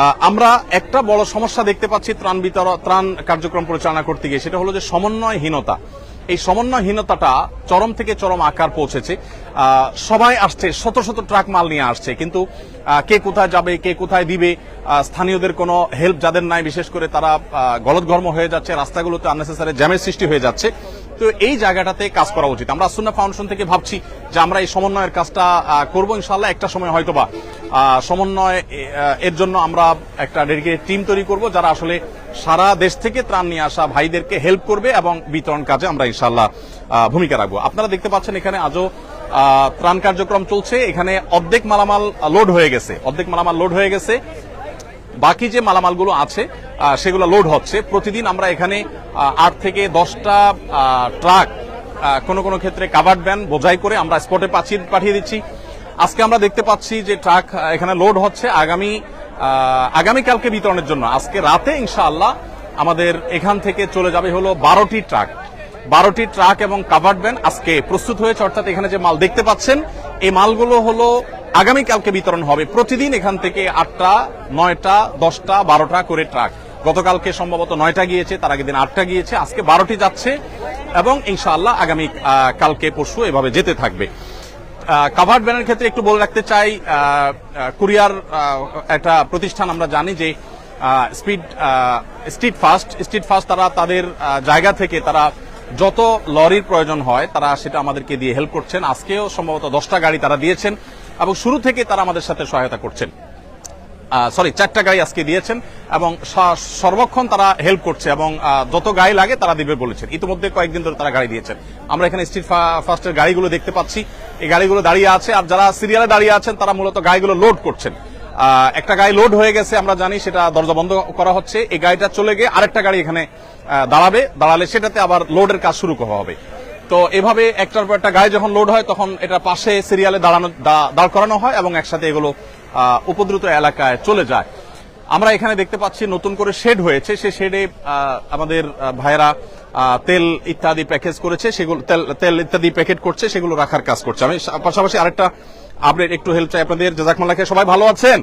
আমরা একটা বড় সমস্যা দেখতে পাচ্ছি ত্রাণ কার্যক্রম পরিচালনা করতে গিয়ে, সেটা হলো যে সমন্বয়হীনতা। এই সমন্বয়হীনতাটা চরম থেকে চরম আকার পৌঁছেছে। সবাই আসছে, শত শত ট্রাক মাল নিয়ে আসছে, কিন্তু কে কোথায় যাবে, কে কোথায় দিবে, স্থানীয়দের কোনো হেল্প যাদের নাই, বিশেষ করে তারা গলদঘর্ম হয়ে যাচ্ছে, রাস্তাগুলোতে আননেসেসারি জ্যামের সৃষ্টি হয়ে যাচ্ছে। তো এই জায়গাটাতে কাজ করা উচিত। আমরা সুন্নাহ ফাউন্ডেশন থেকে ভাবছি যে আমরা এই সমন্বয়ের কাজটা করব ইনশাআল্লাহ। একটা সময় হয়তোবা সমন্বয় এর জন্য আমরা একটা ডেডিকেটেড টিম তৈরি করব, যারা আসলে সারা দেশ থেকে ত্রাণ নিয়ে আসা ভাইদেরকে হেল্প করবে এবং বিতরণ কাজে আমরা ইনশাআল্লাহ ভূমিকা রাখবো। আপনারা দেখতে পাচ্ছেন এখানে আজও ত্রাণ কার্যক্রম চলছে। এখানে অর্ধেক মালামাল লোড হয়ে গেছে, বাকি যে মালামালগুলো আছে সেগুলো লোড হচ্ছে। প্রতিদিন আমরা এখানে 8 থেকে 10টা ট্রাক, কোনো ক্ষেত্রে কাভার্ড ভ্যান বোঝাই করে আমরা স্পটে পাঠিয়ে দিচ্ছি। আজকে আমরা দেখতে পাচ্ছি যে ট্রাক এখানে লোড হচ্ছে আগামীকালকে বিতরণের জন্য। আজকে রাতে ইনশাআল্লাহ আমাদের এখান থেকে চলে যাবে হলো 12টি ট্রাক এবং কাভার্ড ভ্যান আজকে প্রস্তুত হয়েছে। অর্থাৎ এখানে যে মাল দেখতে পাচ্ছেন এই মালগুলো হলো আগামীকালকে বিতরণ হবে। প্রতিদিন এখান থেকে 8টা, 9টা, 10টা, 12টা করে ট্রাক। গতকালকে সম্ভবত 9টা গিয়েছে, তার আগের দিন 8টা গিয়েছে, আজকে 12টি যাচ্ছে এবং ইনশাআল্লাহ আগামী কালকে পরশু এভাবে যেতে থাকবে। কাভার্ড ভ্যানের ক্ষেত্রে একটু বলে রাখতে চাই, কুরিয়ার একটা প্রতিষ্ঠান আমরা জানি যে স্ট্রিট ফাস্ট তারা তাদের জায়গা থেকে তারা যত লরির প্রয়োজন হয় তারা সেটা আমাদেরকে দিয়ে হেল্প করছেন। আজকেও সম্ভবত 10টা গাড়ি তারা দিয়েছেন এবং শুরু থেকে তারা আমাদের সাথে সহায়তা করছেন। 4টা গাড়ি আজকে দিয়েছেন এবং সর্বক্ষণ তারা হেল্প করছে এবং যত গাড়ি লাগে তারা দিবে বলেছেন। ইতিমধ্যে কয়েকদিন ধরে তারা গাড়ি দিয়েছেন। আমরা এখানে স্ট্রিট ফাস্টের গাড়িগুলো দেখতে পাচ্ছি, এই গাড়িগুলো দাঁড়িয়ে আছে, আর যারা সিরিয়ালে দাঁড়িয়ে আছেন তারা মূলত গাড়িগুলো লোড করছেন। একটা গাড়ি লোড হয়ে গেছে, আমরা জানি, সেটা দরজা বন্ধ করা হচ্ছে। এই গাড়িটা চলে গিয়ে আরেকটা গাড়ি এখানে দাঁড়ালে সেটাতে আবার লোডের কাজ শুরু করা হবে। তো এভাবে একটার পর একটা গাড়ি যখন লোড হয় তখন এটা পাশে সিরিয়ালে দাঁড় করানো হয় এবং একসাথে এগুলো উপদ্রুত এলাকায় চলে যায়। আমরা এখানে দেখতে পাচ্ছি নতুন করে শেড হয়েছে, সেই শেডে আমাদের ভাইয়েরা তেল ইত্যাদি প্যাকেজ করেছে, সেগুলো তেল ইত্যাদি প্যাকেট করছে, সেগুলো রাখার কাজ করছে। আমি পাশাপাশি আরেকটা আপডেট একটু হেল্প চাই আপনাদের। জাযাকুমুল্লাহ খাইর। সবাই ভালো আছেন?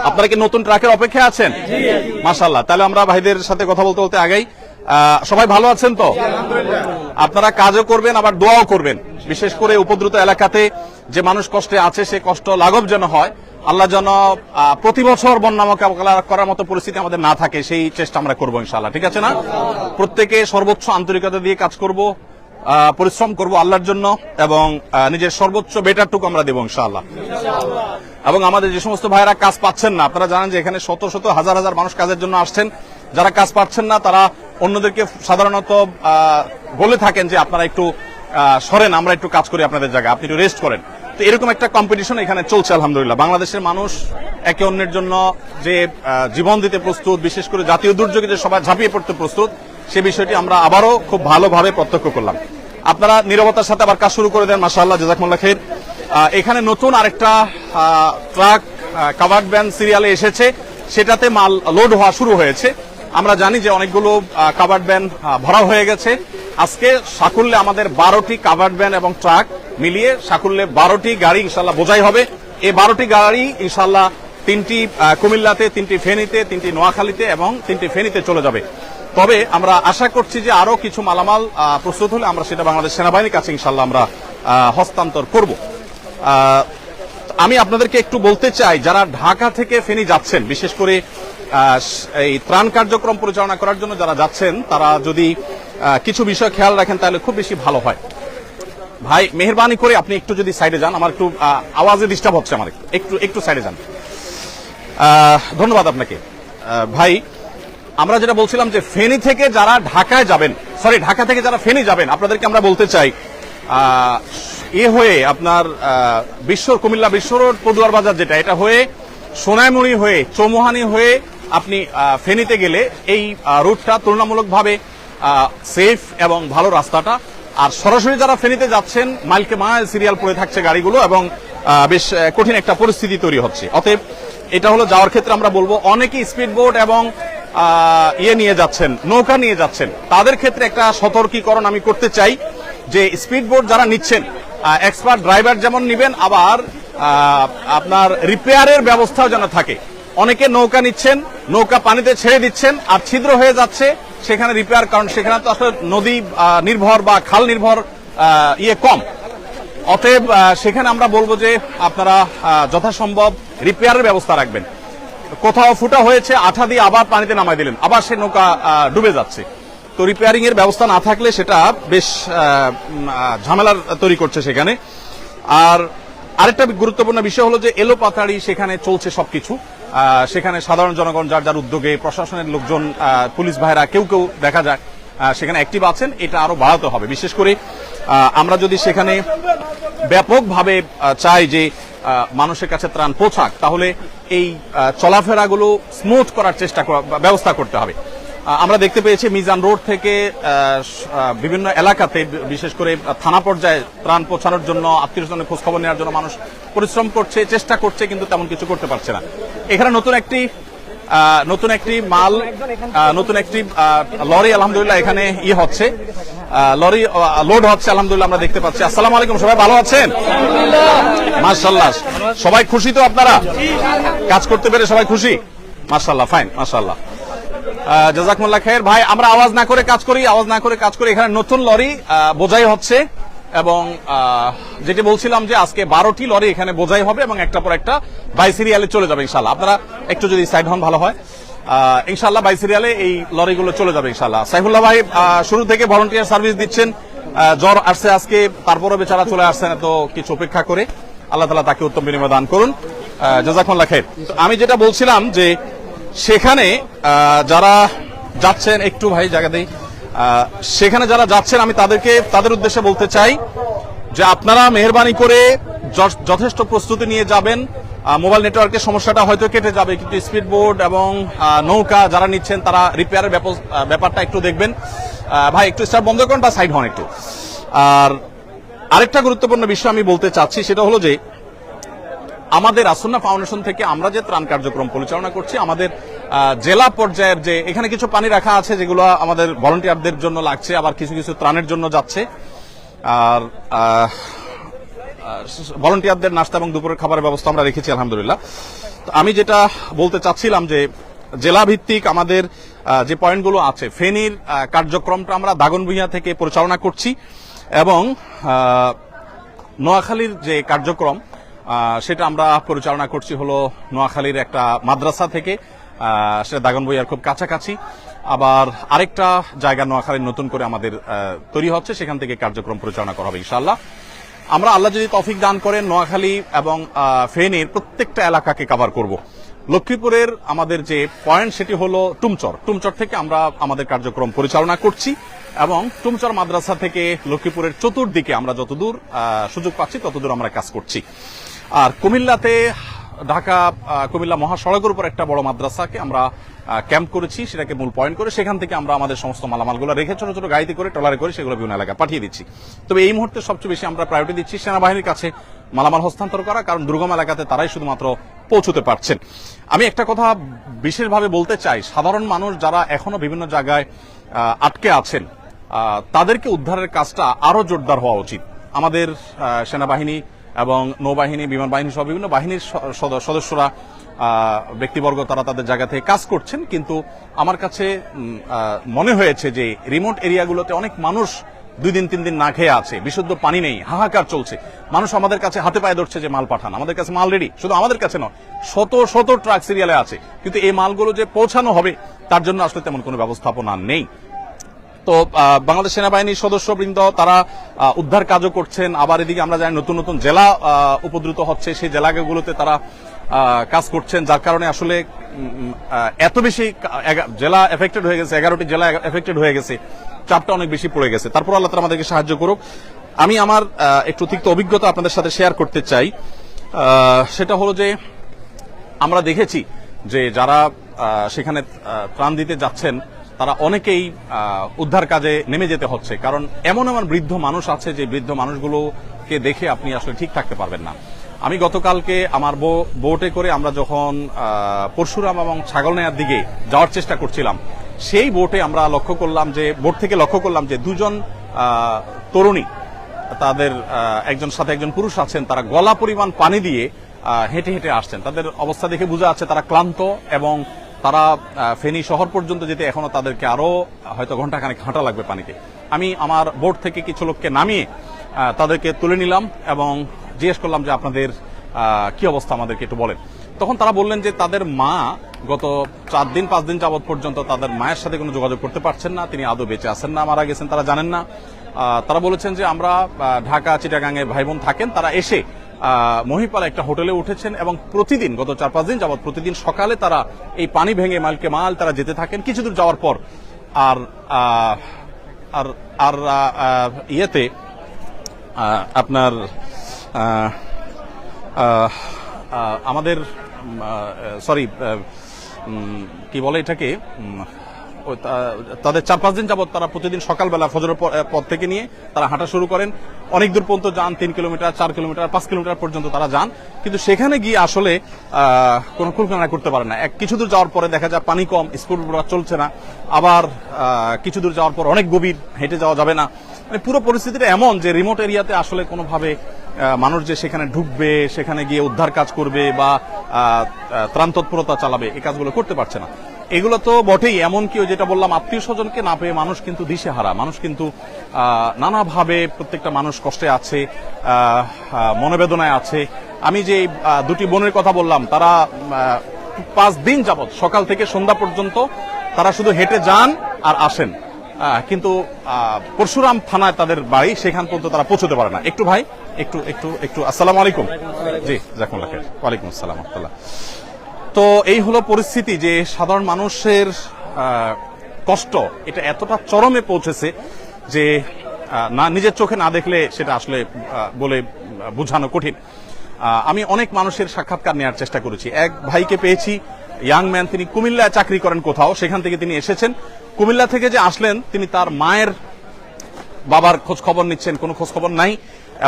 আপনারা কি নতুন ট্রাকের অপেক্ষায় আছেন? মাশাআল্লাহ। তাহলে আমরা ভাইদের সাথে কথা বলতে আগাই। সবাই ভালো আছেন তো? আপনারা কাজও করবেন আবার দোয়াও করবেন, বিশেষ করে উপদ্রুত এলাকাতে যে মানুষ কষ্টে আছে সে কষ্ট লাঘব যেন হয়, আল্লাহ যেন প্রতি বছর বন্যা মোকাবেলা করার মতো পরিস্থিতি আমাদের না থাকে, সেই চেষ্টা আমরা করবো ইনশাআল্লাহ। ঠিক আছে না? প্রত্যেকে সর্বোচ্চ আন্তরিকতা দিয়ে কাজ করব, পরিশ্রম করব আল্লাহর জন্য এবং নিজের সর্বোচ্চ বেটারটুকু আমরা দেবো ইনশাআল্লাহ। এবং আমাদের যে সমস্ত ভাইয়েরা কাজ পাচ্ছেন না, আপনারা জানেন যে এখানে শত শত হাজার হাজার মানুষ কাজের জন্য আসছেন, যারা কাজ পাচ্ছেন না তারা অন্যদেরকে সাধারণত বলে থাকেন যে আপনারা একটু সরেন, আমরা একটু কাজ করি আপনাদের জায়গায়, আপনি একটু রেস্ট করেন। তো এরকম একটা কম্পিটিশন এখানে চলছে আলহামদুলিল্লাহ। বাংলাদেশের মানুষ একে অন্যের জন্য যে জীবন দিতে প্রস্তুত, বিশেষ করে জাতীয় দুর্যোগে যে সবাই ঝাঁপিয়ে পড়তে প্রস্তুত, সে বিষয়টি আমরা আবারও খুব ভালোভাবে প্রত্যক্ষ করলাম। আপনারা নীরবতার সাথে আবার কাজ শুরু করে দেন, মাশাআল্লাহ, জাযাকুমুল্লাহ খাইর। এখানে নতুন আরেকটা ট্রাক কাভার্ড ভ্যান সিরিয়ালে এসেছে, সেটাতে মাল লোড হওয়া শুরু হয়েছে। আমরা জানি যে অনেকগুলো কাভার্ড ভ্যান ভরা হয়ে গেছে। আজকে সাকুল্যে আমাদের 12টি কাভার্ড ভ্যান এবং ট্রাক মিলিয়ে সাকুল্যে 12টি গাড়ি ইনশাআল্লাহ বোঝাই হবে। এই 12টি গাড়ি ইনশাআল্লাহ 3টি কুমিল্লাতে, 3টি ফেনীতে, 3টি নোয়াখালীতে এবং 3টি ফেনীতে চলে যাবে। তবে আমরা আশা করছি যে আরো কিছু মালামাল প্রস্তুত হলে আমরা সেটা বাংলাদেশ সেনাবাহিনীর কাছে ইনশাআল্লাহ আমরা হস্তান্তর করব। আমি আপনাদেরকে একটু বলতে চাই, যারা ঢাকা থেকে ফেনী যাচ্ছেন, বিশেষ করে এই ত্রাণ কার্যক্রম পরিচালনা করার জন্য যারা যাচ্ছেন, তারা যদি কিছু বিষয় খেয়াল রাখেন তাহলে খুব বেশি ভালো হয়। ভাই মেহেরবানি করে আপনি একটু যদি সাইডে যান, আমার একটু আওয়াজে ডিস্টার্ব হচ্ছে, আমার একটু সাইডে যান। ধন্যবাদ আপনাকে। ভাই, আমরা যেটা বলছিলাম যে ফেনী থেকে যারা ঢাকায় যাবেন, ঢাকা থেকে যারা ফেনী যাবেন, আপনাদেরকে আমরা বলতে চাই হয়ে আপনার কুমিল্লা বিশ্ব রোড, পদুয়ার বাজার, যেটা এটা হয়ে সোনাইমুড়ি হয়ে চৌমুহানি হয়ে আপনি ফেনীতে গেলে এই রুটটা তুলনামূলকভাবে সেফ এবং ভালো রাস্তাটা। আর সরাসরি যারা ফেনীতে যাচ্ছেন, মাইলকে মাইল সিরিয়াল পড়ে থাকছে গাড়িগুলো এবং বেশ কঠিন একটা পরিস্থিতি তৈরি হচ্ছে। অতএব এটা হলো যাওয়ার ক্ষেত্রে আমরা বলবো, অনেকেই স্পিড বোট এবং নিয়ে যাচ্ছেন, নৌকা নিয়ে যাচ্ছেন, তাদের ক্ষেত্রে একটা সতর্কীকরণ আমি করতে চাই যে স্পিড বোট যারা নিচ্ছেন, এক্সপার্ট ড্রাইভার যেমন নিবেন, আবার আপনার রিপেয়ারের ব্যবস্থাও যেন থাকে। অনেকে নৌকা নিচ্ছেন, নৌকা পানিতে ছেড়ে দিচ্ছেন আর ছিদ্র হয়ে যাচ্ছে সেখানে রিপেয়ার, কারণ সেখানে তো আসলে নদী নির্ভর বা খাল নির্ভর কম। অতএব সেখানে আমরা বলবো যে আপনারা যথাসম্ভব রিপেয়ারের ব্যবস্থা রাখবেন। কোথাও ফুটা হয়েছে, আঠা দিয়ে আবার পানিতে নামাই দিলেন, আবার সে নৌকা ডুবে যাচ্ছে। তো রিপেয়ারিং এর ব্যবস্থা না থাকলে সেটা বেশ ঝামেলার তৈরি করছে সেখানে। আর আরেকটা গুরুত্বপূর্ণ বিষয় হলো যে এলোপাতাড়ি সেখানে চলছে সবকিছু। সেখানে সাধারণ জনগণ যার যার উদ্যোগে, প্রশাসনের লোকজন, পুলিশ ভাইরা কেউ কেউ দেখা যায় সেখানে অ্যাক্টিভ আছেন। এটা আরো বাড়াতে হবে। বিশেষ করে আমরা যদি সেখানে ব্যাপকভাবে চাই যে মানুষের কাছে ত্রাণ পৌঁছাক, তাহলে এই চলাফেরাগুলো স্মুথ করার ব্যবস্থা করতে হবে। আমরা দেখতে পেয়েছি মিজান রোড থেকে বিভিন্ন এলাকাতে, বিশেষ করে থানা পর্যায়ে ত্রাণ পৌঁছানোর জন্য, আত্মীয়স্বজনের খোঁজ খবর নেওয়ার জন্য মানুষ পরিশ্রম করছে, চেষ্টা করছে, কিন্তু তেমন কিছু করতে পারছে না। এখানে নতুন একটি লরি আলহামদুলিল্লাহ এখানে হচ্ছে, লরি লোড হচ্ছে আলহামদুলিল্লাহ, আমরা দেখতে পাচ্ছি। আসসালামু আলাইকুম, সবাই ভালো আছেন? মাশাআল্লাহ, সবাই খুশি তো? আপনারা কাজ করতে পেরে সবাই খুশি? মাশাআল্লাহ, ফাইন, মাশাআল্লাহ, জাযাকুমুল্লাহ খায়ের। ভাই, আমরা আওয়াজ না করে কাজ করি। এখানে নতুন লরি বোঝাই হচ্ছে এবং যেটি বলছিলাম যে আজকে 12টি লরি এখানে বোঝাই হবে এবং একটা পর একটা বাই সিরিয়ালে চলে যাবে ইনশাআল্লাহ। আপনারা একটু যদি সাইড হন ভালো হয়। ইনশাআল্লাহ বাই সিরিয়ালে এই লরিগুলো চলে যাবে ইনশাআল্লাহ। সাইফুল্লাহ ভাই শুরু থেকে ভলান্টিয়ার সার্ভিস দিচ্ছেন, জ্বর আসছে আজকে, তারপরে বেচারা চলে আসছেন এত কিছু উপেক্ষা করে। আল্লাহ তাআলা তাকে উত্তম বিনিময় দান করুন, জাযাকুমুল্লাহ খায়ের। আমি যেটা বলছিলাম যে সেখানে যারা যাচ্ছেন, একটু ভাই জায়গা দেই, সেখানে যারা যাচ্ছেন আমি তাদের উদ্দেশ্যে বলতে চাই যে আপনারা মেহেরবানি করে যথেষ্ট প্রস্তুতি নিয়ে যাবেন। মোবাইল নেটওয়ার্কের সমস্যাটা হয়তো কেটে যাবে, কিন্তু স্পিড বোট এবং নৌকা যারা নিচ্ছেন তারা রিপেয়ারের ব্যাপারটা একটু দেখবেন। ভাই একটু স্টার্ট বন্ধ করুন বা সাইড হন একটু। আর আরেকটা গুরুত্বপূর্ণ বিষয় আমি বলতে চাচ্ছি, সেটা হলো যে আমাদের আসন্না ফাউন্ডেশন থেকে আমরা যে ত্রাণ কার্যক্রম পরিচালনা করছি, আমাদের জেলা পর্যায়ের যে এখানে কিছু পানি রাখা আছে যেগুলো আমাদের ভলান্টিয়ারদের জন্য লাগছে, আবার কিছু কিছু ত্রাণের জন্য যাচ্ছে। আর ভলান্টিয়ারদের নাস্তা এবং দুপুরের খাবারের ব্যবস্থা আমরা রেখেছি আলহামদুলিল্লাহ। তো আমি যেটা বলতে চাচ্ছিলাম যে জেলা ভিত্তিক আমাদের যে পয়েন্টগুলো আছে, ফেনীর কার্যক্রমটা আমরা দাগনভূঞা থেকে পরিচালনা করছি এবং নোয়াখালীর যে কার্যক্রম সেটা আমরা পরিচালনা করছি হলো নোয়াখালীর একটা মাদ্রাসা থেকে, সেটা দাগনভূঞার খুব কাছাকাছি। আবার আরেকটা জায়গা নোয়াখালীর নতুন করে আমাদের তৈরি হচ্ছে, সেখান থেকে কার্যক্রম পরিচালনা করা হবে ইনশাআল্লাহ। আমরা আল্লাহ যদি তৌফিক দান করেন নোয়াখালী এবং ফেনীর প্রত্যেকটা এলাকাকে কভার করব। লক্ষ্মীপুরের আমাদের যে পয়েন্ট সেটি হলো টুমচর থেকে আমরা আমাদের কার্যক্রম পরিচালনা করছি এবং টুমচর মাদ্রাসা থেকে লক্ষ্মীপুরের চতুর্দিকে আমরা যতদূর সুযোগ পাচ্ছি ততদূর আমরা কাজ করছি। আর কুমিল্লাতে ঢাকা কুমিল্লা মহাসড়কের উপর একটা বড় মাদ্রাসাকে আমরা ক্যাম্প করেছি, সেটাকে মূল পয়েন্ট করে সেখান থেকে আমরা আমাদের সমস্ত মালামালগুলো রেখে ছোট ছোট গাড়িতে করে ট্রলারে করে সেগুলো বিভিন্ন এলাকায় পাঠিয়ে দিচ্ছি। তবে এই মুহূর্তে সবচেয়ে বেশি আমরা প্রায়োরিটি দিচ্ছি সেনাবাহিনীর কাছে মালামাল হস্তান্তর করা, কারণ দুর্গম এলাকাতে তারাই শুধুমাত্র পৌঁছতে পারছেন। আমি একটা কথা বিশেষভাবে বলতে চাই, সাধারণ মানুষ যারা এখনো বিভিন্ন জায়গায় আটকে আছেন তাদেরকে উদ্ধারের কাজটা আরো জোরদার হওয়া উচিত। আমাদের সেনাবাহিনী এবং নৌবাহিনী, বিমান বাহিনী সহ বিভিন্ন বাহিনীর সদস্যরা, ব্যক্তিবর্গ তারা তাদের জায়গা থেকে কাজ করছেন, কিন্তু আমার কাছে মনে হয়েছে যে রিমোট এরিয়াগুলোতে অনেক মানুষ 2 দিন 3 দিন না খেয়ে আছে, বিশুদ্ধ পানি নেই, হাহাকার চলছে। মানুষ আমাদের কাছে হাতে পায়ে ধরছে যে মাল পাঠান, আমাদের কাছে মাল রেডি, শুধু আমাদের কাছে নয়, শত শত ট্রাক সিরিয়ালে আছে, কিন্তু এই মালগুলো যে পৌঁছানো হবে তার জন্য আসলে তেমন কোনো ব্যবস্থাপনা নেই। তো বাংলাদেশ সেনাবাহিনীর সদস্যবৃন্দ তারা উদ্ধার কাজও করছেন। আবার এদিকে আমরা জানি নতুন নতুন জেলা উপদ্রুত হচ্ছে, সেই জেলাগুলোতে তারা কাজ করছেন, যার কারণে আসলে এত বেশি জেলা এফেক্টেড হয়ে গেছে, 11টি জেলা এফেক্টেড হয়ে গেছে, চাপটা অনেক বেশি পড়ে গেছে। তারপর আল্লাহ তাআলা আমাদেরকে সাহায্য করুক। আমি আমার একটু তিক্ত অভিজ্ঞতা আপনাদের সাথে শেয়ার করতে চাই। সেটা হলো যে আমরা দেখেছি যে যারা সেখানে ত্রাণ দিতে যাচ্ছেন তারা অনেকেই উদ্ধার কাজে নেমে যেতে হচ্ছে, কারণ এমন এমন বৃদ্ধ মানুষ আছে যে বৃদ্ধ মানুষগুলোকে দেখে আপনি আসলে ঠিক থাকতে পারবেন না। আমি গতকালকে আমার বোটে করে আমরা যখন পরশুরাম এবং ছাগলনাইয়ার দিকে যাওয়ার চেষ্টা করছিলাম, সেই বোটে আমরা বোট থেকে লক্ষ্য করলাম যে 2 জন তরুণী, তাদের একজন সাথে একজন পুরুষ আছেন, তারা গলা পরিমাণ পানি দিয়ে হেঁটে হেঁটে আসছেন। তাদের অবস্থা দেখে বোঝা যাচ্ছে তারা ক্লান্ত এবং তারা ফেনী শহর পর্যন্ত যেতে এখনো তাদেরকে আরো হয়তো ঘন্টাখানেক হাঁটা লাগবে পানিতে। আমি আমার বোট থেকে কিছু লোককে নামিয়ে তাদেরকে তুলে নিলাম এবং জিজ্ঞেস করলাম যে আপনাদের কি অবস্থা আমাদেরকে একটু বলেন। তখন তারা বললেন যে তাদের মা গত 4 দিন 5 দিন যাবৎ পর্যন্ত তাদের মায়ের সাথে কোনো যোগাযোগ করতে পারছেন না, তিনি আদৌ বেঁচে আছেন না মারা গেছেন তারা জানেন না। তারা বলেছেন যে আমরা ঢাকা চিটাগাঙে ভাই বোন থাকেন, তারা এসে মহিপাল একটা হোটেলে উঠেছেন এবং প্রতিদিন গত 4-5 দিন যাবৎ প্রতিদিন সকালে তারা এই পানি ভেঙে মাইলকে মাল তারা যেতে থাকেন। কিছু দূর যাওয়ার পর আর আর আর ইয়েতে আপনার আমাদের সরি কি বলে এটাকে তাদের 4-5 দিন যাবত তারা প্রতিদিন সকালবেলা ফজরের পর থেকে নিয়ে তারা হাঁটা শুরু করেন। অনেক দূর পর্যন্ত যান, 3 কিলোমিটার 4 কিলোমিটার 5 কিলোমিটার পর্যন্ত তারা যান, কিন্তু সেখানে গিয়ে আসলে কোনো কুলকানা করতে পারে না। কিছু দূর যাওয়ার পরে দেখা যায় পানি কম, স্কুল চলছে না, আবার কিছু দূর যাওয়ার পর অনেক গভীর, হেঁটে যাওয়া যাবে না। মানে পুরো পরিস্থিতিটা এমন যে রিমোট এরিয়াতে আসলে কোনোভাবে মানুষ যে সেখানে ঢুকবে, সেখানে গিয়ে উদ্ধার কাজ করবে বা ত্রাণ তৎপরতা চালাবে, এই কাজগুলো করতে পারছে না। এগুলো তো বটেই, এমনকি যেটা বললাম আত্মীয় স্বজনকে না পেয়ে মানুষ কিন্তু দিশেহারা, মানুষ কিন্তু নানাভাবে প্রত্যেকটা মানুষ কষ্টে আছে, মনোবেদনায় আছে। আমি যে দুটি বোনের কথা বললাম, তারা 5 দিন যাবত সকাল থেকে সন্ধ্যা পর্যন্ত তারা শুধু হেঁটে যান আর আসেন, কিন্তু পরশুরাম থানায় তাদের বাড়ি, সেখান পর্যন্ত তারা পৌঁছতে পারে না। একটু ভাই একটু একটু একটু আসসালামু আলাইকুম। জি জাকুল্লাহ খাইর। ওয়ালাইকুম আসসালাম ওয়া রাহমাতুল্লাহ। তো এই হলো পরিস্থিতি যে সাধারণ মানুষের কষ্ট এটা এতটা চরমে পৌঁছেছে যে না নিজের চোখে না দেখলে সেটা আসলে বলে বোঝানো কঠিন। আমি অনেক মানুষের সাক্ষাৎকার নেওয়ার চেষ্টা করেছি। এক ভাইকে পেয়েছি, ইয়াং ম্যান, তিনি কুমিল্লায় চাকরি করেন কোথাও, সেখান থেকে তিনি এসেছেন। কুমিল্লা থেকে যে আসলেন তিনি তার মায়ের বাবার খোঁজ খবর নিচ্ছেন, কোনো খোঁজ খবর নাই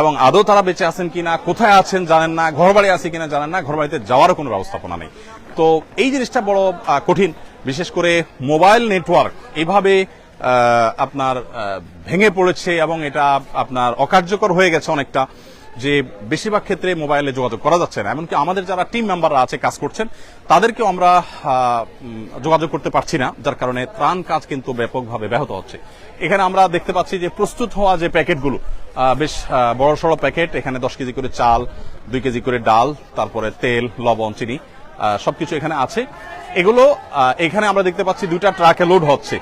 এবং আদৌ তারা বেঁচে আছেন কিনা, কোথায় আছেন জানেন না, ঘর বাড়ি আছে কিনা জানেন না, ঘর বাড়িতে যাওয়ারও কোনো ব্যবস্থাপনা নেই। তো এই জিনিসটা বড় কঠিন, বিশেষ করে মোবাইল নেটওয়ার্ক এইভাবে আপনার ভেঙে পড়েছে এবং এটা আপনার অকার্যকর হয়ে গেছে অনেকটা, যে বেশিরভাগ ক্ষেত্রে মোবাইলে যোগাযোগ করা যাচ্ছে না। এমনকি আমাদের যারা টিম মেম্বাররা আছে কাজ করছেন তাদেরকেও আমরা যোগাযোগ করতে পারছি না, যার কারণে ত্রাণ কাজ কিন্তু ব্যাপকভাবে ব্যাহত হচ্ছে। এখানে আমরা দেখতে পাচ্ছি যে প্রস্তুত হওয়া যে প্যাকেটগুলো, বেশ বড় সড়ো প্যাকেট, এখানে 10 কেজি করে চাল, 2 কেজি করে ডাল, তারপরে তেল, লবণ, চিনি সবকিছু এখানে আছে। এগুলো এখানে আমরা দেখতে পাচ্ছি 2টা ট্রাকে লোড হচ্ছে।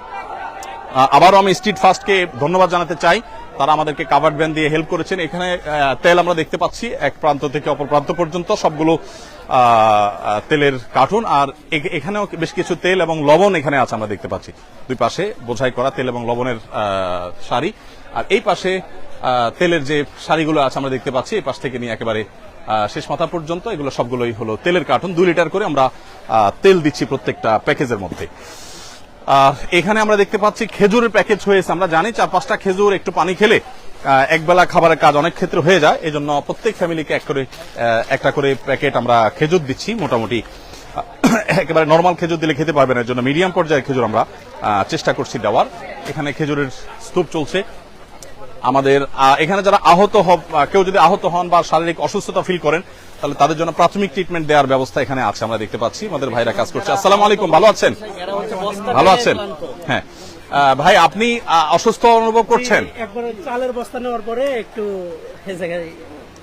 আবারও আমি স্ট্রিট ফাস্টকে ধন্যবাদ জানাতে চাই, তারা আমাদেরকে কাভার্ড ভ্যান দিয়ে হেল্প করেছেন। এখানে তেল আমরা দেখতে পাচ্ছি এক প্রান্ত থেকে অপর প্রান্ত পর্যন্ত সবগুলো তেলের কার্টুন, আর এখানেও বেশ কিছু তেল এবং লবণ এখানে আছে আমরা দেখতে পাচ্ছি। দুই পাশে বোঝাই করা তেল এবং লবণের সারি, আর এই পাশে তেলের যে সারিগুলো আছে আমরা দেখতে পাচ্ছি, এই পাশ থেকে নিয়ে একেবারে শেষ মাথা পর্যন্ত এগুলো সবগুলোই হলো তেলের কার্টুন। 2 লিটার করে আমরা তেল দিচ্ছি প্রত্যেকটা প্যাকেজের মধ্যে। আর এখানে আমরা দেখতে পাচ্ছি খেজুরের প্যাকেজ হয়েছে। আমরা জানি 4-5টা খেজুর একটু পানি খেলে একবেলা খাবারের কাজ অনেক ক্ষেত্রে হয়ে যায়, এই জন্য প্রত্যেক ফ্যামিলিকে একটা করে প্যাকেট আমরা খেজুর দিচ্ছি। মোটামুটি একেবারে নর্মাল খেজুর দিলে খেতে পারবে না, এর জন্য মিডিয়াম পর্যায়ের খেজুর আমরা চেষ্টা করছি দেওয়ার। এখানে খেজুরের স্তূপ চলছে। আমাদের এখানে যারা কেউ যদি আহত হন বা শারীরিক অসুস্থতা ফিল করেন তাহলে তাদের জন্য প্রাথমিক ট্রিটমেন্ট দেওয়ার ব্যবস্থা এখানে আছে, আমরা দেখতে পাচ্ছি। আমাদের ভাইরা কাজ করছে। আসসালামু আলাইকুম, ভালো আছেন? ভালো আছেন? হ্যাঁ ভাই, আপনি অসুস্থ অনুভব করছেন? একবার চালের বস্তা নেওয়ার পরে একটু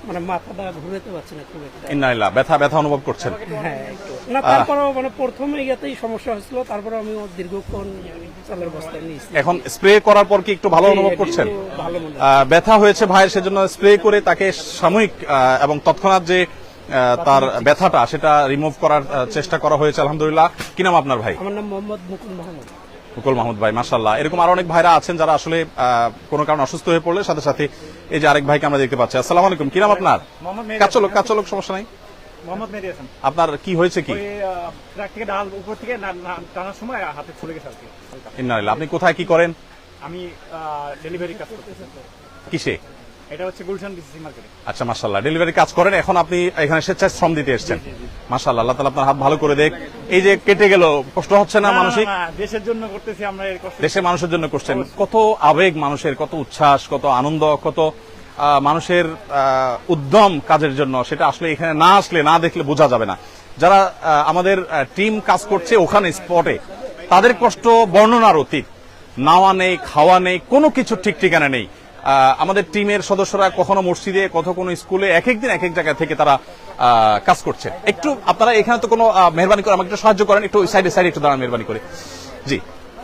মানে মাথাটা ঘুরাতে পারছি না খুব একটা। ইন্নালিল্লাহ, ব্যথা অনুভব করছেন? হ্যাঁ একটু না, তারপরে মানে প্রথমে ইয়াতেই সমস্যা হয়েছিল, তারপরে আমি দীর্ঘক্ষণ চালের বস্তা নিয়েছি। এখন স্প্রে করার পর কি একটু ভালো অনুভব করছেন? ভালো মনে ব্যথা হয়েছে ভাইয়ের, সেজন্য স্প্রে করে তাকে সাময়িক এবং তৎক্ষণাৎ যে তার ব্যথাটা সেটা রিমুভ করার চেষ্টা করা হয়েছে আলহামদুলিল্লাহ। কি নাম আপনার ভাই? আমার নাম মোহাম্মদ মুকুল মাহমুদ। মুকুল মাহমুদ ভাই, মাশাআল্লাহ। এরকম আরো অনেক ভাইরা আছেন যারা আসলে কোনো কারণে অসুস্থ হয়ে পড়লে সাথে সাথে এই যে আরেক ভাইকে আমরা দেখতে পাচ্ছি। আসসালামু আলাইকুম, কি নাম আপনার? কাচলক, সমস্যা নাই। মোহাম্মদ মেহেদী হাসান। আপনার কি হয়েছে? কি ট্রাক থেকে ডাল উপর থেকে টানার সময় হাতে ছুলে গেছে। ইন্নালিল্লাহ। আপনি কোথায় কি করেন? আমি ডেলিভারি কাজ করতেছি। কিসে? এটা হচ্ছে গুলশান ডিসিসি মার্কেটে। আচ্ছা, মাশাআল্লাহ, ডেলিভারি কাজ করেন। এখন আপনি এখানে স্বেচ্ছায় শ্রম দিতে এসেছেন। মাশাআল্লাহ, আল্লাহ তাআলা আপনার হাত ভালো করে দেখ। এই যে কেটে গেল, কষ্ট হচ্ছে না মানসিক? দেশের জন্য করতেছি আমরা, এই কষ্ট দেশের মানুষের জন্য করছেন। কত আবেগ মানুষের, কত উচ্ছ্বাস, কত আনন্দ, কত মানুষের উদ্যম কাজের জন্য, সেটা আসলে এখানে না আসলে না দেখলে বোঝা যাবে না। যারা আমাদের টিম কাজ করছে ওখানে স্পটে, তাদের কষ্ট বর্ণনার অতীত। নাওয়া নেই, খাওয়া নেই, কোনো কিছু ঠিক ঠিকানা নেই। আমাদের টিমের সদস্যরা কখনো মসজিদে, কখনো কোনো স্কুলে, এক এক দিন এক এক জায়গা থেকে তারা কাজ করছে। একটু আপনারা এখানে তো কোনো মেহরবানি করে আমাকে একটু সাহায্য করেন, একটু সাইডে সাইডে একটু দাঁড়ান মেহরবানি করে। জি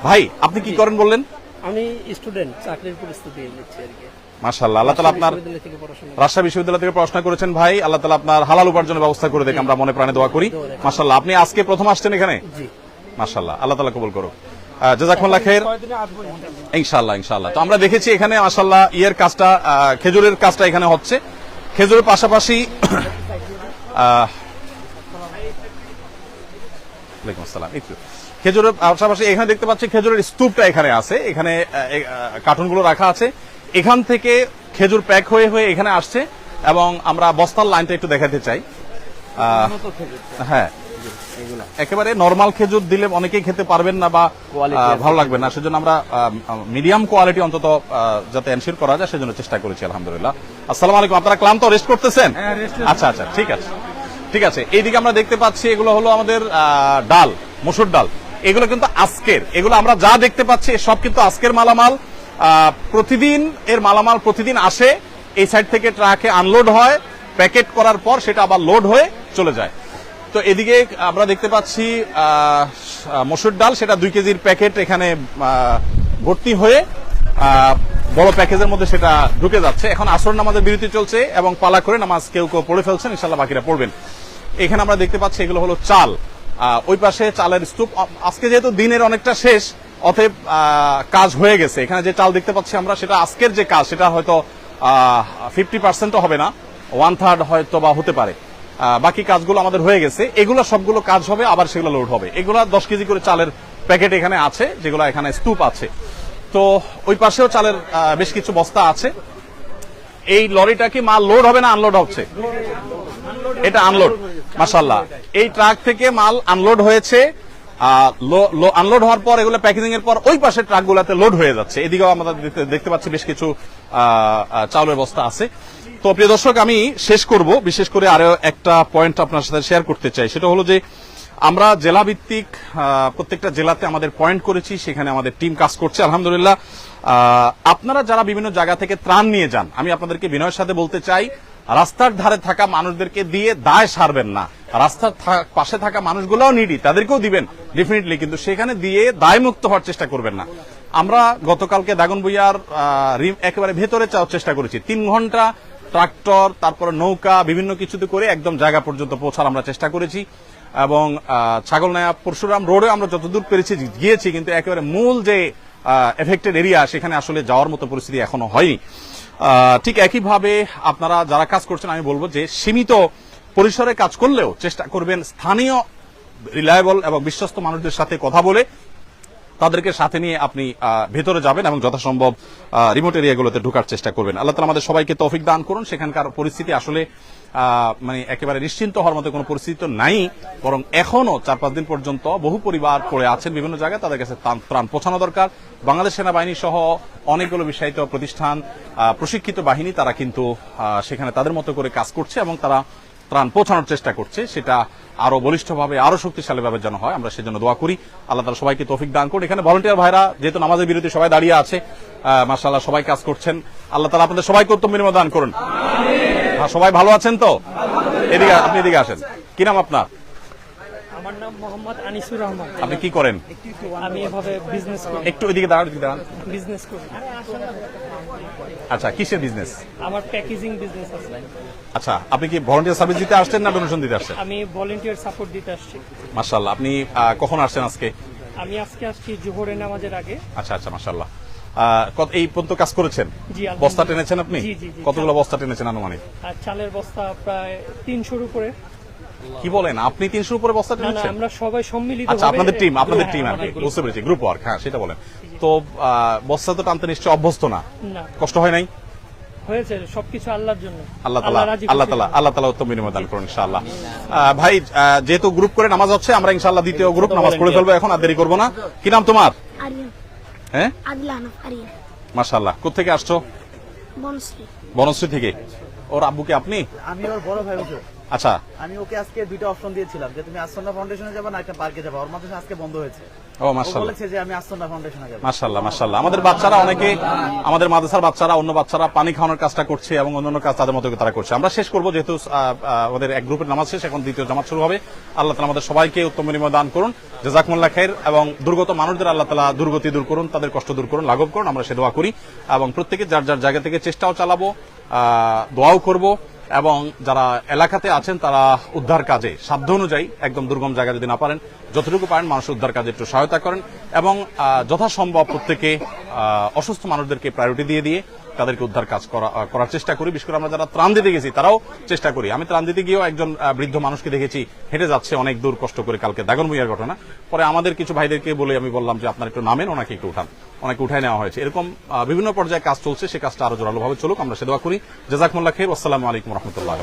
ভাই, আপনি কি করেন বললেন? আমি স্টুডেন্ট, চাকরির প্রস্তুতি নিচ্ছি আর কি। মাশাআল্লাহ, আল্লাহ তাআলা আপনার বিশ্ববিদ্যালয় থেকে পড়াশোনা রাজশাহী বিশ্ববিদ্যালয় থেকে পড়াশোনা করেছেন ভাই, আল্লাহ তাআলা আপনার হালাল উপার্জনের ব্যবস্থা করে দেখ, আমরা মনে প্রাণে দোয়া করি। মাশাআল্লাহ, আপনি আজকে প্রথম আসছেন এখানে? জি। মাশাআল্লাহ, আল্লাহ তাআলা কবুল করুক। জাযাকুমুল্লাহ খাইর। ইনশাআল্লাহ ইনশাআল্লাহ। তো আমরা দেখেছি এখানে মাশাআল্লাহ ইয়ের কাজটা, খেজুরের কাজটা এখানে হচ্ছে। খেজুরের পাশাপাশি ওয়ালাইকুম আসসালাম। একটু খেজুরের পাশাপাশি এখানে দেখতে পাচ্ছি খেজুরের স্তূপটা এখানে আছে, এখানে কার্টুনগুলো রাখা আছে। এখান থেকে খেজুর প্যাক হয়ে হয়ে এখানে আসছে এবং আমরা বস্তার লাইনটা একটু দেখাতে চাই। হ্যাঁ, একেবারে নরমাল খেজুর দিলে অনেকেই খেতে পারবেন না বা ভালো লাগবে না, সেজন্য আমরা মিডিয়াম কোয়ালিটি অন্তত যাতে এনশিওর করা যায় সেজন্য চেষ্টা করেছি। আলহামদুলিল্লাহ। আসসালামু আলাইকুম, আপনারা ক্লান্ত, রেস্ট করতেছেন? আচ্ছা আচ্ছা, ঠিক আছে ঠিক আছে। এইদিকে আমরা দেখতে পাচ্ছি এগুলো হলো আমাদের ডাল, মসুর ডাল। এগুলো কিন্তু আজকের, এগুলো আমরা যা দেখতে পাচ্ছি সব কিন্তু আজকের মালামাল। প্রতিদিন এর মালামাল প্রতিদিন আসে, এই সাইড থেকে ট্রাকে আনলোড হয়, প্যাকেট করার পর সেটা আবার লোড হয়ে চলে যায়। তো এদিকে আমরা দেখতে পাচ্ছি মসুর ডাল, সেটা 2 কেজির প্যাকেট এখানে ভর্তি হয়ে বড় প্যাকেজের মধ্যে সেটা ঢুকে যাচ্ছে। এখন আসর নামাজের বিরতি চলছে এবং পালা করে নামাজ কেউ কেউ পড়ে ফেলছেন, ইনশাআল্লাহ বাকিরা পড়বেন। এখানে আমরা দেখতে পাচ্ছি এগুলো হলো চাল, ওই পাশে চালের স্তূপ। আজকে যেহেতু দিনের অনেকটা শেষ, অতএব কাজ হয়ে গেছে। এখানে যে চাল দেখতে পাচ্ছি আমরা, সেটা আজকের যে কাজ সেটা হয়তো 50% হবে না, 1/3 হয়তো বা হতে পারে। বাকি কাজগুলো আমাদের হয়ে গেছে। এগুলো সবগুলো কাজ হবে, আবার সেগুলো লোড হবে। এগুলো 10 কেজি করে চালের প্যাকেট এখানে আছে, যেগুলো এখানে স্তূপ আছে। তো ওই পাশেও চালের বেশ কিছু বস্তা আছে। এই লরিটা কি মাল লোড হবে না আনলোড হচ্ছে? এটা আনলোড। মাশাআল্লাহ, এই ট্রাক থেকে মাল আনলোড হয়েছে। আনলোড হওয়ার পর এগুলো প্যাকেজিং এর পর ওই পাশে ট্রাকগুলোতে লোড হয়ে যাচ্ছে। এদিকেও আমরা দেখতে পাচ্ছি বেশ কিছু চাউলের বস্তা আছে। তো প্রিয় দর্শক, আমি শেষ করব, বিশেষ করে আরো একটা পয়েন্ট আপনার সাথে শেয়ার করতে চাই। সেটা হলো যে আমরা জেলা ভিত্তিক প্রত্যেকটা জেলাতে আমাদের পয়েন্ট করেছি, সেখানে আমাদের টিম কাজ করছে আলহামদুলিল্লাহ। আপনারা যারা বিভিন্ন জায়গা থেকে ত্রাণ নিয়ে যান, আমি আপনাদেরকে বিনয়ের সাথে বলতে চাই, রাস্তার ধারে থাকা মানুষদেরকে দিয়ে দায় সারবেন না। রাস্তার পাশে থাকা মানুষগুলোও নিডি, তাদেরকেও দিবেন ডেফিনেটলি, কিন্তু সেখানে দিয়ে দায় মুক্ত হওয়ার চেষ্টা করবেন না। আমরা গতকালকে দাগনভূঞার একেবারে ভেতরে যাওয়ার চেষ্টা করেছি, 3 ঘন্টা ট্রাক্টর, তারপর নৌকা, বিভিন্ন কিছুতে করে একদম জায়গা পর্যন্ত পৌঁছার আমরা চেষ্টা করেছি। এবং ছাগলনাইয়া পরশুরাম রোডে আমরা যতদূর পেরেছি গিয়েছি, কিন্তু একেবারে মূল যে এফেক্টেড এরিয়া সেখানে আসলে যাওয়ার মতো পরিস্থিতি এখনো হয়নি। ঠিক একইভাবে আপনারা যারা কাজ করছেন, আমি বলবো যে সীমিত পরিসরে কাজ করলেও চেষ্টা করবেন স্থানীয় রিলায়েবল এবং বিশ্বস্ত মানুষদের সাথে কথা বলে তাদেরকে সাথে নিয়ে আপনি ভেতরে যাবেন এবং যথাসম্ভব রিমোট এরিয়াগুলোতে ঢোকার চেষ্টা করবেন। আল্লাহ তাআলা আমাদের সবাইকে তৌফিক দান করুন। সেখানকার পরিস্থিতি আসলে মানে একেবারে নিশ্চিন্ত হওয়ার মতো কোনো পরিস্থিতি তো নাই, বরং এখনো 4-5 দিন পর্যন্ত বহু পরিবার পড়ে আছেন বিভিন্ন জায়গায়, তাদের কাছে ত্রাণ পৌঁছানো দরকার। বাংলাদেশ সেনাবাহিনী সহ অনেকগুলো বিষয়িত প্রতিষ্ঠান, প্রশিক্ষিত বাহিনী, তারা কিন্তু সেখানে তাদের মতো করে কাজ করছে এবং তারা ত্রাণ পৌঁছানোর চেষ্টা করছে। সেটা আরো বলিষ্ঠভাবে, আরো শক্তিশালীভাবে যেন হয়, আমরা সেজন্য দোয়া করি। আল্লাহ তাআলা সবাইকে তৌফিক দান করুন। এখানে ভলান্টিয়ার ভাইরা যেহেতু নামাজের বিরতি সবাই দাঁড়িয়ে আছে, মাশাআল্লাহ সবাই কাজ করছেন। আল্লাহ তাআলা আপনাদের সবাইকে উত্তম বিনিময় দান করুন। সবাই ভালো আছেন তো? এদিকে, আপনি এদিকে আসেন। কি নাম আপনার? আমার নাম মোহাম্মদ আনিসুর রহমান। আপনি কি করেন? আমি এভাবে বিজনেস করি। একটু এদিকে দাঁড়ান, এদিকে দাঁড়ান। বিজনেস করি। আচ্ছা, কিসের বিজনেস? আমার প্যাকেজিং বিজনেস আছে। আচ্ছা, আপনি কি ভলান্টিয়ার সার্ভিস দিতে আসছেন না ডোনেশন দিতে আসছেন? আমি ভলান্টিয়ার সাপোর্ট দিতে আসছি। মাশাআল্লাহ। আপনি কখন আসছেন আজকে? আমি আজকে আসছি জোহরের নামাজের আগে। আচ্ছা আচ্ছা, মাশাআল্লাহ। এই পর্যন্ত কাজ করেছেন? জি, বস্তা টেনেছেন আপনি? জি জি। কতগুলো বস্তা টেনেছেন আনুমানিক? আর চালের বস্তা প্রায় 300-র উপরে। কি বলেন, আপনি 300 উপরে বস্তা না না, টেনেছেন? আমরা সবাই সম্মিলিত। আচ্ছা, আপনাদের টিম আর কি, বুঝতে পেরেছি, গ্রুপ ওয়ার্ক। হ্যাঁ, সেটা বলেন। তো বস্তা তো টানতে নিশ্চয় অভ্যস্ত না? না, কষ্ট হয় নাই? হয়েছে, সবকিছু আল্লাহর জন্য। আল্লাহ তাআলা উত্তম বিনিময় দান করুন ইনশাআল্লাহ। ভাই, যেহেতু গ্রুপ করে নামাজ হচ্ছে, আমরা ইনশাআল্লাহ দ্বিতীয় গ্রুপ নামাজ পড়ে ফেলবো এখন, আর দেরি করবো না। কি নাম তোমার? আরিয়ান। হ্যাঁ, আদিলানা আরিয়ান। মাশাআল্লাহ। কোথা থেকে আসছো? বনশ্রী। বনশ্রী থেকে। ওর আব্বুকে আপনি? আমি ওর বড় ভাই হুজুর। আচ্ছা, আমি ওকে আজকে দুইটা অপশন দিয়েছিলাম যে তুমি আসন্না ফাউন্ডেশনে যাবে না একটা পার্কে যাবে। ওর মাঝে আজকে বন্ধ হয়েছে। ও ও মাশাআল্লাহ, বলেছে যে আমি আসন্না ফাউন্ডেশনে যাবো। মাশাআল্লাহ মাশাআল্লাহ। আমাদের বাচ্চারা অনেকে, আমাদের মাদ্রাসার বাচ্চারা, অন্য বাচ্চারা পানি খাওয়ানোর কাজটা করছে এবং অন্যান্য কাজ তাদের মতো করে তারা করছে। আমরা শেষ করবো, যেহেতু আমাদের এক গ্রুপের নামাজ শেষ, এখন দ্বিতীয় জামাত শুরু হবে। আল্লাহ তাআলা আমাদের সবাইকে উত্তম বিনিময় দান করুন। জাযাকুমুল্লাহ খাইর। এবং দুর্গত মানুষদের আল্লাহ তাআলা দুর্গতি দূর করুন, তাদের কষ্ট দূর করুন, লাঘব করুন, আমরা সে দোয়া করি। এবং প্রত্যেকে যার যার জায়গা থেকে চেষ্টাও চালাবো, দোয়াও করব। এবং যারা এলাকাতে আছেন তারা উদ্ধার কাজে সাধ্য অনুযায়ী, একদম দুর্গম জায়গা যদি না পারেন, যতটুকু পারেন মানুষ উদ্ধার কাজে একটু সহায়তা করেন। এবং যথাসম্ভব প্রত্যেকে অসুস্থ মানুষদেরকে প্রায়োরিটি দিয়ে তাদেরকে উদ্ধার কাজ করার চেষ্টা করি। বিশেষ করে আমরা যারা ত্রাণ দিতে গেছি তারাও চেষ্টা করি। আমি ত্রাণ দিতে গিয়েও একজন বৃদ্ধ মানুষকে দেখেছি হেঁটে যাচ্ছে অনেক দূর কষ্ট করে, কালকে দাগনভূঞার ঘটনা। পরে আমাদের কিছু ভাইদেরকে বলে আমি বললাম যে আপনারা একটু নামেন, ওনাকে একটু উঠান। অনেকে উঠায় নেওয়া হয়েছে। এরকম বিভিন্ন পর্যায়ে কাজ চলছে, সে কাজটা আরো জোরালোভাবে চলুক, আমরা সে দোয়া করি। জাযাকুমুল্লাহ খাইর। আসসালামু আলাইকুম রহমতুল্লাহ।